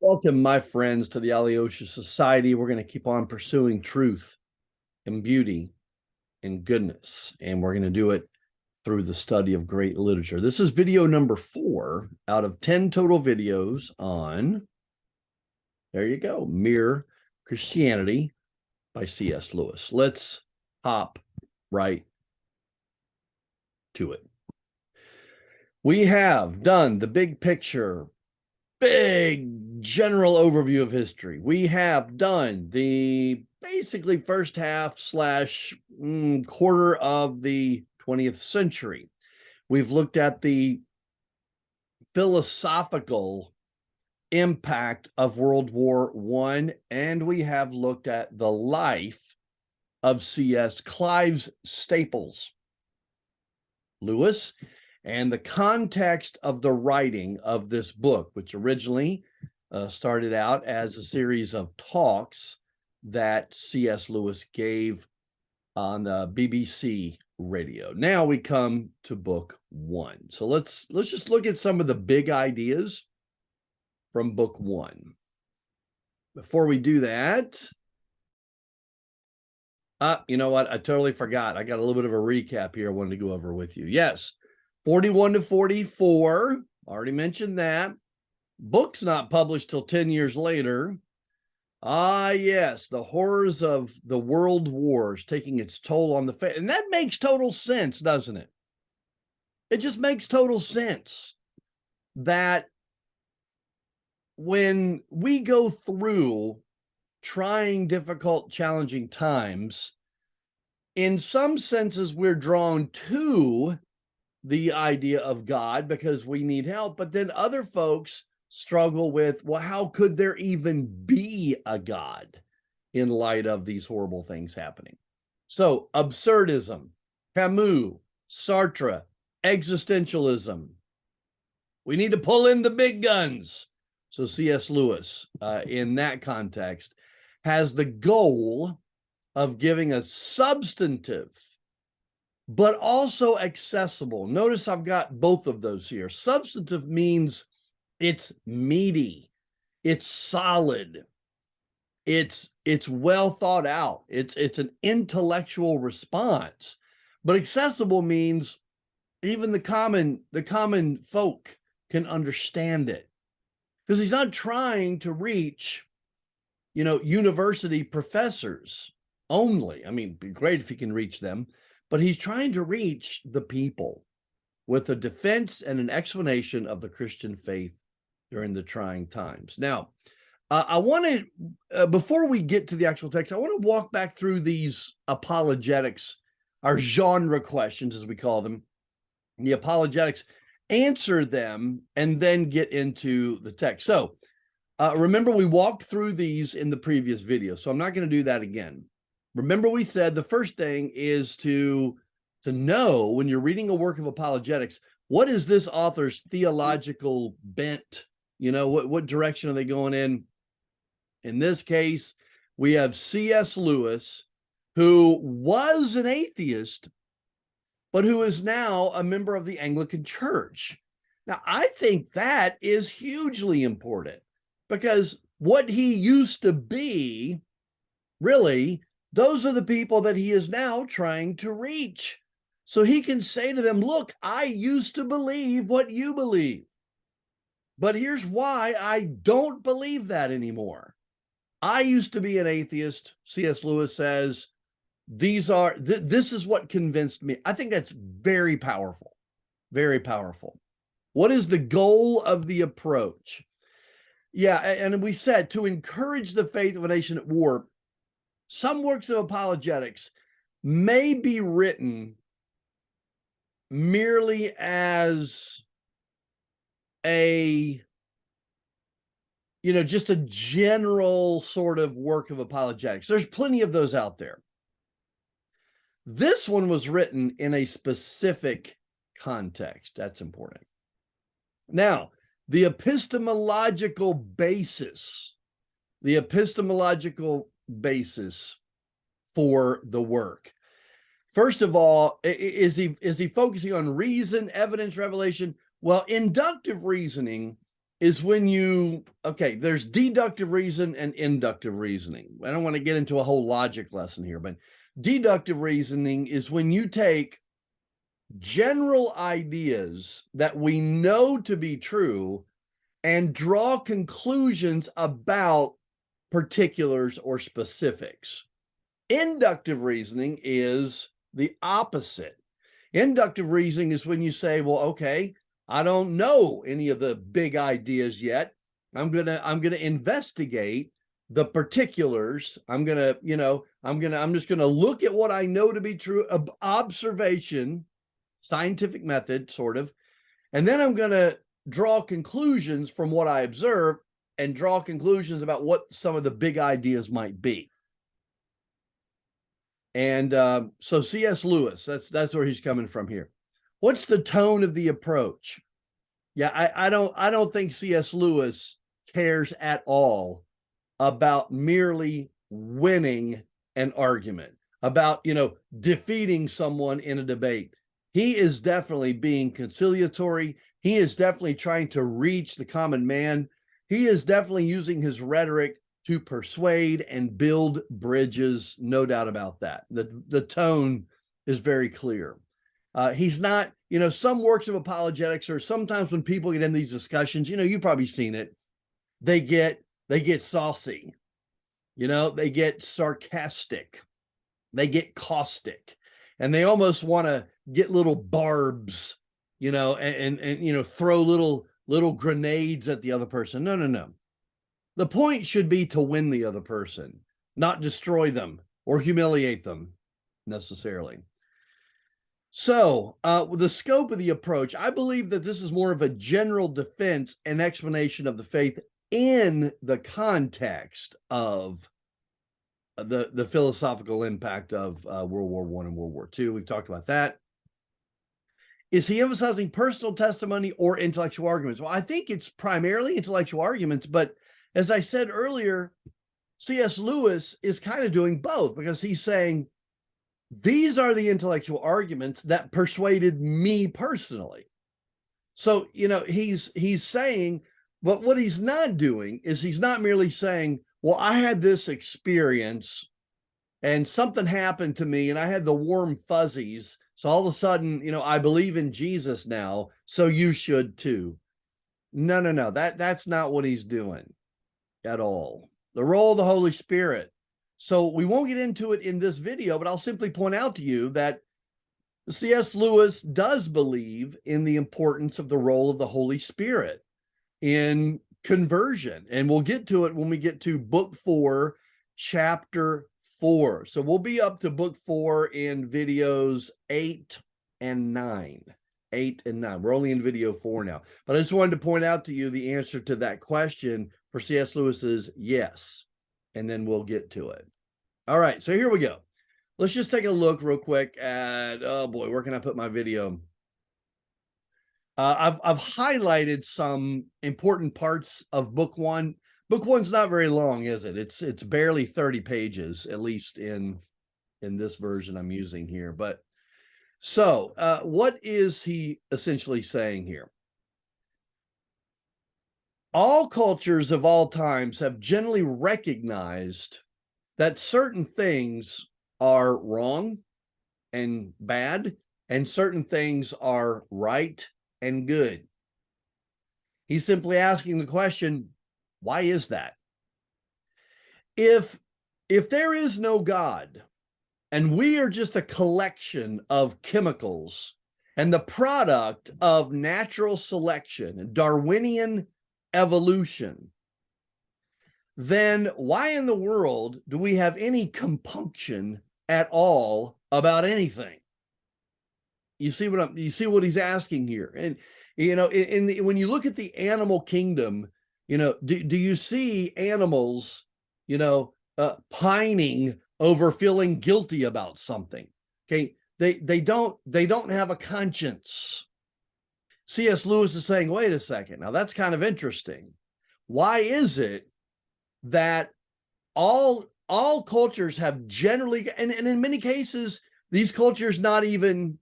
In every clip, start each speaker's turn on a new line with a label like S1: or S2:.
S1: Welcome, my friends, to the Alyosha Society. We're going to keep on pursuing truth and beauty and goodness, and we're going to do it through the study of great literature. This is video number 4 out of 10 total videos on, there you go, Mere Christianity by C.S. Lewis. Let's hop right to it. We have done the big picture, big general overview of history. We have done the basically first half / quarter of the 20th century. We've looked at the philosophical impact of World War I, and we have looked at the life of C.S. Clive Staples Lewis and the context of the writing of this book, which originally started out as a series of talks that C.S. Lewis gave on the BBC radio. Now we come to book 1. So let's just look at some of the big ideas from book 1. Before we do that, you know what? I totally forgot. I got a little bit of a recap here I wanted to go over with you. Yes, 41 to 44, already mentioned that. Book's not published till 10 years later. Yes, the horrors of the world wars taking its toll on the faith. And that makes total sense, doesn't it? It just makes total sense that when we go through trying, difficult, challenging times, in some senses, we're drawn to the idea of God because we need help, but then other folks struggle with, well, how could there even be a God in light of these horrible things happening? So absurdism, Camus, Sartre, existentialism. We need to pull in the big guns. So C.S. Lewis, in that context, has the goal of giving a substantive but also accessible. Notice I've got both of those here. Substantive means it's meaty, it's solid, it's well thought out, it's an intellectual response. But accessible means even the common folk can understand it, because he's not trying to reach, university professors only. I mean, it'd be great if he can reach them, but he's trying to reach the people with a defense and an explanation of the Christian faith during the trying times. Now, I want to, before we get to the actual text, I want to walk back through these apologetics, our genre questions, as we call them, the apologetics, answer them, and then get into the text. So remember, we walked through these in the previous video, so I'm not going to do that again. Remember, we said the first thing is to know, when you're reading a work of apologetics, what is this author's theological bent? What direction are they going in? In this case, we have C.S. Lewis, who was an atheist, but who is now a member of the Anglican Church. Now, I think that is hugely important, because what he used to be, really, those are the people that he is now trying to reach. So he can say to them, look, I used to believe what you believe, but here's why I don't believe that anymore. I used to be an atheist. C.S. Lewis says, this is what convinced me. I think that's very powerful, very powerful. What is the goal of the approach? Yeah, and we said to encourage the faith of a nation at war. Some works of apologetics may be written merely as just a general sort of work of apologetics. There's plenty of those out there. This one was written in a specific context. That's important. Now, the epistemological basis for the work. First of all, is he focusing on reason, evidence, revelation? Well, inductive reasoning is when okay, there's deductive reason and inductive reasoning. I don't want to get into a whole logic lesson here, but deductive reasoning is when you take general ideas that we know to be true and draw conclusions about particulars or specifics. Inductive reasoning is the opposite. Inductive reasoning is when you say, well, okay, I don't know any of the big ideas yet. I'm gonna investigate the particulars. I'm just gonna look at what I know to be true, observation, scientific method, sort of, and then I'm gonna draw conclusions from what I observe and draw conclusions about what some of the big ideas might be. And so C.S. Lewis, that's where he's coming from here. What's the tone of the approach? Yeah, I don't think C.S. Lewis cares at all about merely winning an argument, about defeating someone in a debate. He is definitely being conciliatory. He is definitely trying to reach the common man. He is definitely using his rhetoric to persuade and build bridges, no doubt about that. The tone is very clear. He's not, some works of apologetics, or sometimes when people get in these discussions, you've probably seen it, they get saucy, they get sarcastic, they get caustic, and they almost want to get little barbs, and throw little grenades at the other person. No. The point should be to win the other person, not destroy them or humiliate them necessarily. So the scope of the approach, I believe that this is more of a general defense and explanation of the faith in the context of the philosophical impact of World War I and World War II. We've talked about that. Is he emphasizing personal testimony or intellectual arguments? Well, I think it's primarily intellectual arguments, but as I said earlier, C.S. Lewis is kind of doing both, because he's saying, these are the intellectual arguments that persuaded me personally. So, he's saying, but what he's not doing is he's not merely saying, well, I had this experience and something happened to me and I had the warm fuzzies. So all of a sudden, I believe in Jesus now, so you should too. No. That's not what he's doing at all. The role of the Holy Spirit. So we won't get into it in this video, but I'll simply point out to you that C.S. Lewis does believe in the importance of the role of the Holy Spirit in conversion. And we'll get to it when we get to book 4, chapter 4. So we'll be up to book 4 in videos 8 and 9. 8 and 9. We're only in video 4 now. But I just wanted to point out to you the answer to that question for C.S. Lewis is yes. And then we'll get to it. All right, so here we go. Let's just take a look real quick at, oh boy, where can I put my video? I've highlighted some important parts of book 1. Book 1's not very long, is it? It's barely 30 pages, at least in this version I'm using here. But so what is he essentially saying here? All cultures of all times have generally recognized that certain things are wrong and bad, and certain things are right and good. He's simply asking the question, why is that? If there is no God, and we are just a collection of chemicals and the product of natural selection, Darwinian evolution, then why in the world do we have any compunction at all about anything? You see what he's asking here. And when you look at the animal kingdom, do you see animals pining over feeling guilty about something? Okay, they don't have a conscience. C.S. Lewis is saying, wait a second, now that's kind of interesting. Why is it that all cultures have generally, and in many cases, these cultures not even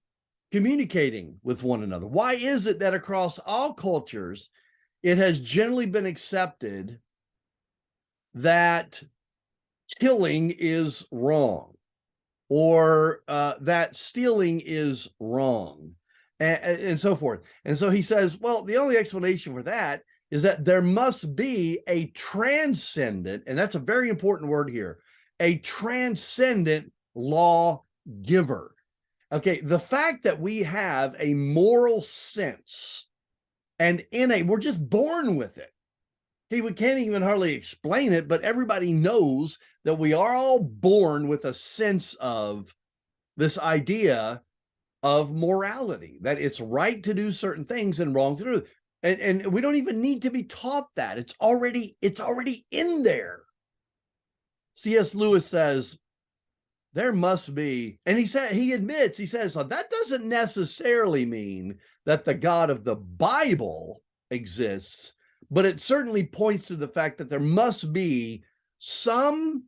S1: communicating with one another? Why is it that across all cultures, it has generally been accepted that killing is wrong, or that stealing is wrong, and so forth. And so he says, well, the only explanation for that is that there must be a transcendent, and that's a very important word here, a transcendent lawgiver. Okay, the fact that we have a moral sense and we're just born with it. Okay, we can't even hardly explain it, but everybody knows that we are all born with a sense of this idea of morality, that it's right to do certain things and wrong to do. And we don't even need to be taught that. It's already in there. C.S. Lewis says, there must be, and he says, so that doesn't necessarily mean that the God of the Bible exists, but it certainly points to the fact that there must be some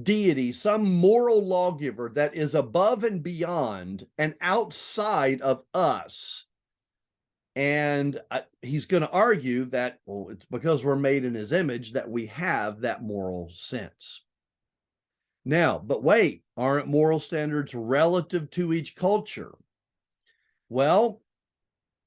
S1: deity, some moral lawgiver that is above and beyond and outside of us. And he's going to argue that, well, it's because we're made in his image that we have that moral sense. Now, but wait, aren't moral standards relative to each culture? Well,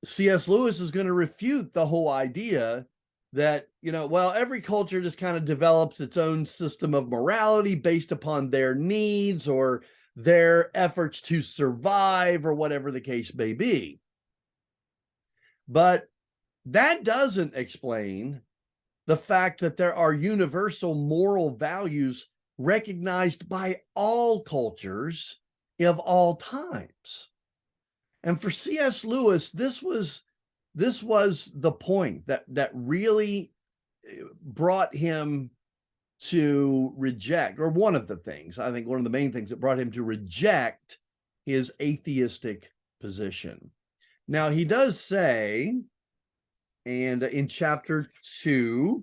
S1: C.S. Lewis is going to refute the whole idea that, well, every culture just kind of develops its own system of morality based upon their needs or their efforts to survive or whatever the case may be. But that doesn't explain the fact that there are universal moral values recognized by all cultures of all times. And for C.S. Lewis, this was the point that really brought him to reject, or one of the things, I think one of the main things that brought him to reject his atheistic position. Now, he does say, and in chapter 2,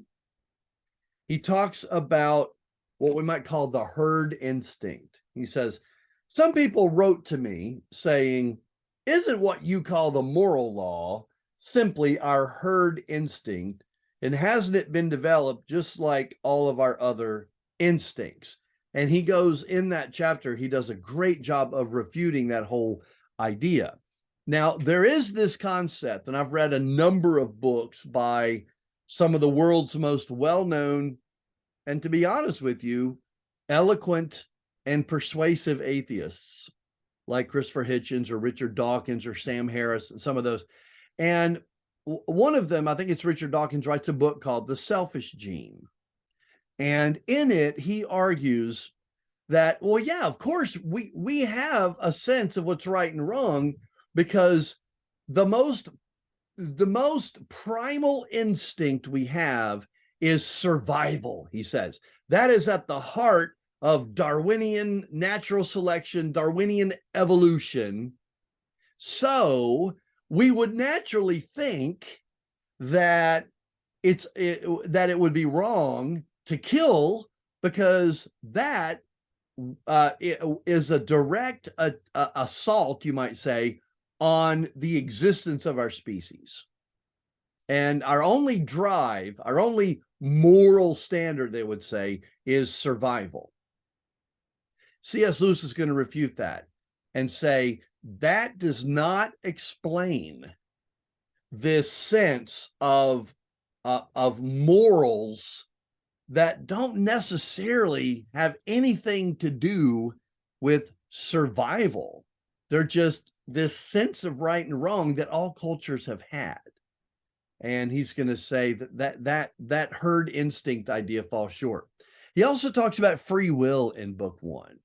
S1: he talks about what we might call the herd instinct. He says, some people wrote to me saying, isn't what you call the moral law simply our herd instinct? And hasn't it been developed just like all of our other instincts? And he goes in that chapter, he does a great job of refuting that whole idea. Now, there is this concept, and I've read a number of books by some of the world's most well-known, and to be honest with you, eloquent and persuasive atheists like Christopher Hitchens or Richard Dawkins or Sam Harris and some of those. And one of them, I think it's Richard Dawkins, writes a book called The Selfish Gene. And in it, he argues that, well, yeah, of course, we have a sense of what's right and wrong, because the most primal instinct we have is survival, he says. That is at the heart of Darwinian natural selection, Darwinian evolution. So we would naturally think that it would be wrong to kill, because that is a direct assault, you might say, on the existence of our species. And our only drive, our only moral standard, they would say, is survival. C.S. Lewis is going to refute that and say that does not explain this sense of morals that don't necessarily have anything to do with survival. They're just this sense of right and wrong that all cultures have had. And he's going to say that herd instinct idea falls short. He also talks about free will in book 1.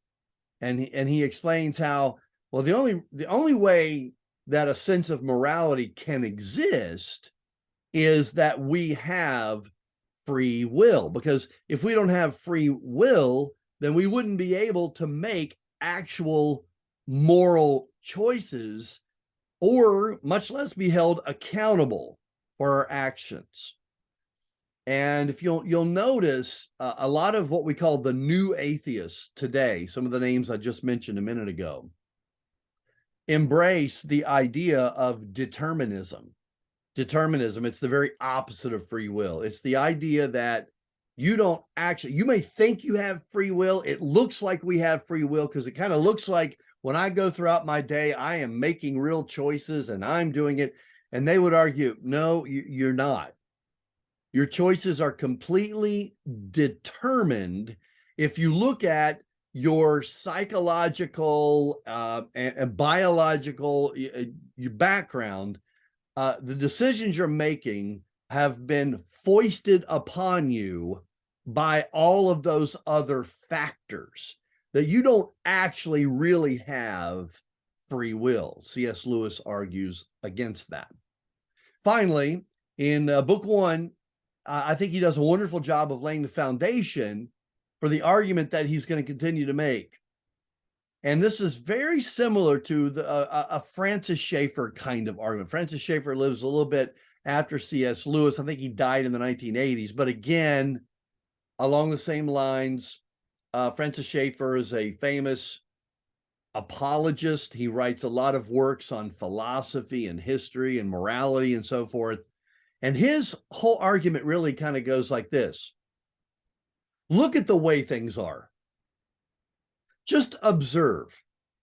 S1: And he explains how, well, the only way that a sense of morality can exist is that we have free will, because if we don't have free will, then we wouldn't be able to make actual moral choices, or much less be held accountable for our actions. And if you'll notice, a lot of what we call the new atheists today, some of the names I just mentioned a minute ago, embrace the idea of determinism. determinism. It's the very opposite of free will. It's the idea that you don't actually, you may think you have free will. It looks like we have free will because it kind of looks like when I go throughout my day, I am making real choices and I'm doing it. And they would argue, no, you're not. Your choices are completely determined. If you look at your psychological and biological background, the decisions you're making have been foisted upon you by all of those other factors, that you don't actually really have free will. C.S. Lewis argues against that. Finally, in book one, I think he does a wonderful job of laying the foundation for the argument that he's going to continue to make. And this is very similar to a Francis Schaeffer kind of argument. Francis Schaeffer lives a little bit after C.S. Lewis. I think he died in the 1980s. But again, along the same lines, Francis Schaeffer is a famous apologist. He writes a lot of works on philosophy and history and morality and so forth. And his whole argument really kind of goes like this. Look at the way things are. Just observe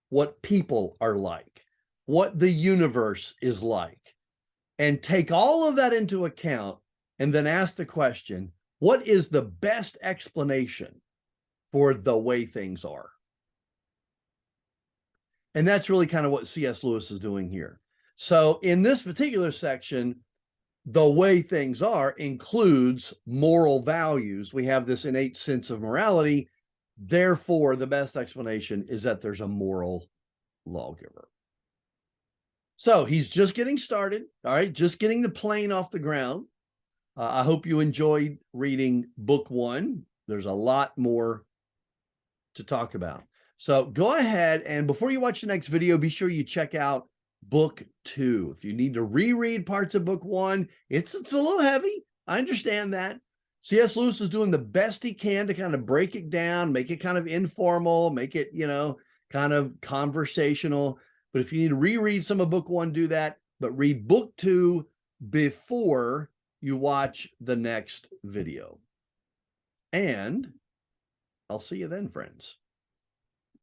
S1: what people are like, what the universe is like, and take all of that into account and then ask the question, what is the best explanation for the way things are? And that's really kind of what C.S. Lewis is doing here. So in this particular section, the way things are includes moral values. We have this innate sense of morality. Therefore, the best explanation is that there's a moral lawgiver. So he's just getting started. All right, just getting the plane off the ground. I hope you enjoyed reading book one. There's a lot more to talk about. So go ahead, and before you watch the next video, be sure you check out book two. If you need to reread parts of book one, it's a little heavy. I understand that. C.S. Lewis is doing the best he can to kind of break it down, make it kind of informal, make it, kind of conversational. But if you need to reread some of book one, do that. But read book two before you watch the next video. And I'll see you then, friends.